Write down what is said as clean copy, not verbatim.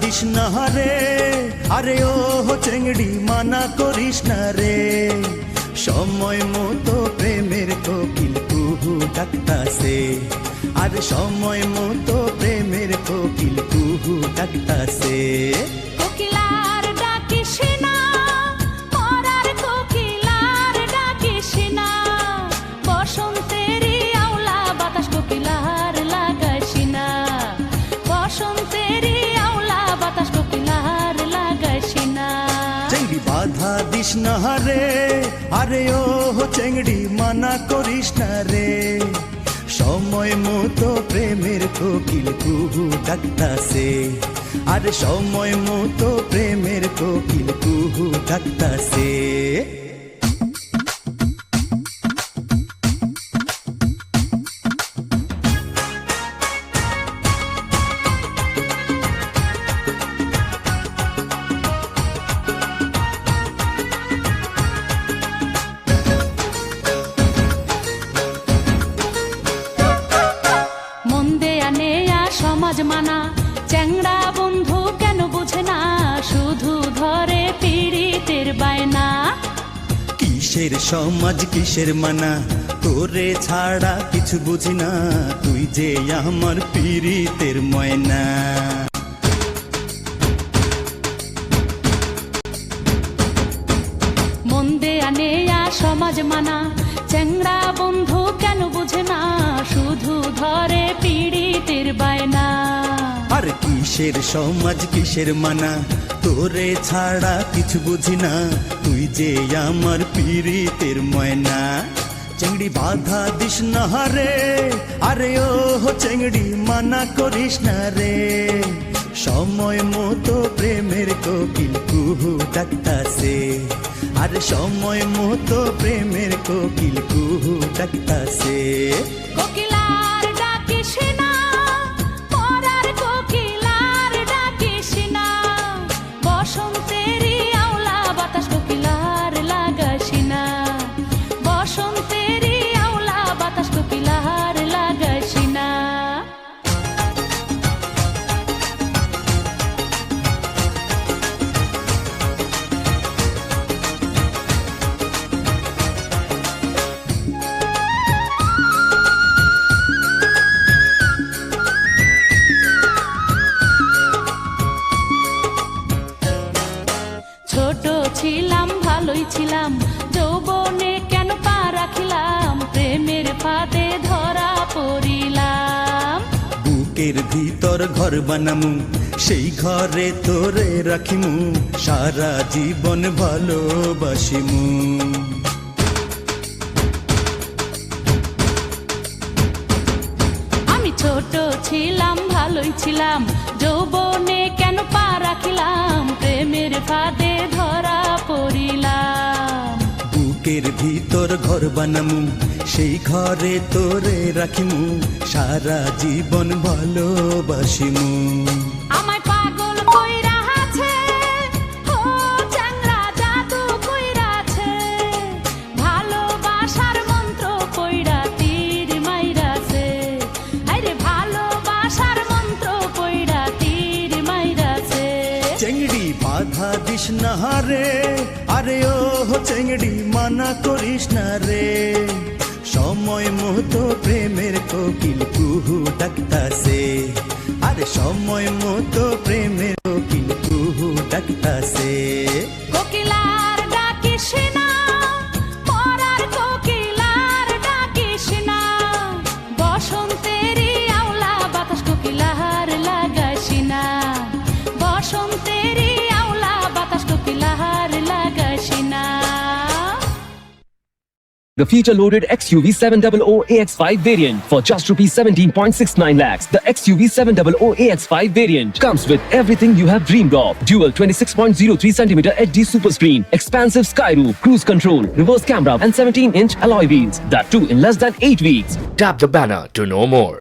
This না রে, আরে ও চেংড়ি মানা করিস না রে। সময় মতো প্রেমের কোকিল কুহু ডাকতাছে, আর সময় মতো প্রেমের কোকিল কুহু ডাকতাছে। কোকিলার ডাকিস না, মরার কোকিলার ডাকিস না, বসন্তেরই আওলা বাতাস কোকিলার লাগাইস না, বসন্তেরই আওলা বাতাস কোকিলার লাগাইস না। চেংড়ি বাধা দিস না রে, আরে ও চেংড়ি মানা করিস না রে। সময় মতো প্রেমের কোকিল কুহু ডাকতাছে, আর সময় মতো প্রেমের কোকিল কুহু ডাকতাছে। সমাজ মানা চ্যাংড়া বন্ধু কেন বুঝে না, শুধু ধরে পীড়িতের বায়না। কিসের সমাজ কিসের মানা, তোরে ছাড়া কিছু বুঝি না, তুই যে আমার পীড়িতের ময়না। মন দেয়া নেয়া সমাজ মানা চ্যাংড়া বন্ধু কেন বুঝে না, শুধু ধরে পীড়িতের বায়না। আর কিসের সমাজ কিসের মানা, তোরে ছাড়া কিছু বুঝি না, তুই যে আমার পীড়িতের ময়না। চেংড়ি বাধা দিস না রে, আরে ও চেংড়ি মানা করিস না রে। সময় মতো প্রেমের কোকিল কুহু ডাকতাছে, আর সময় মতো প্রেমের কোকিল কুহু ডাকতাছে। কোকিলার ডাকিস না, মরার কোকিলার ডাকিস না, বসন্তেরই আওলা বাতাস কোকিলার লাগাইস না, বসন্তেরই আওলা বাতাস কোকিলার লাগাইস না। ছোট ছিলাম ভালোই ছিলাম, যৌবনে কেন পা রাখিলাম, প্রেমের ফাঁদে ধরা পড়িলাম। বুকের ভিতর ঘর বানামু, সেই ঘরে তোরে রাখিমু, সারা জীবন ভালোবাসিমু। আমি ছোট ছিলাম ভালোই ছিলাম, যৌবনে কেন পা রাখিলাম, প্রেমের ফাঁদে ধরা পড়িলাম। বুকের ভিতর ঘর বানামু, সেই ঘরে তোরে রাখিমু, সারা জীবন ভালোবাসিমু। আমায় পাগল কইরা আছে, ও চ্যাংড়া জাদু কইরা আছে, ভালোবাসার মন্ত্র কইরা তীর মাইরাছে, আরে ভালোবাসার মন্ত্র কইরা তীর মাইরাছে। চেংড়ি বাধা দিস না রে, আরে ও চেংড়ি মানা করিস না রে। সময় মতো প্রেমের কোকিল কুহু ডাকতাছে, আর সময় মতো প্রেমের কোকিল কুহু ডাকতাছে। কোকিলার ডাকিস না, মরার কোকিলার ডাকিস না, বসন্তেরই আওলা বাতাস কোকিলার লাগাইস না, বসন্তেরই আওলা বাতাস কোকিলার লাগাইস না। The feature-loaded XUV 700 AX5 variant for just ₹17.69 lakhs. The XUV 700 AX5 variant comes with everything you have dreamed of. Dual 26.03cm HD super screen, expansive sky roof, cruise control, reverse camera and 17-inch alloy wheels. That too in less than 8 weeks. Tap the banner to know more.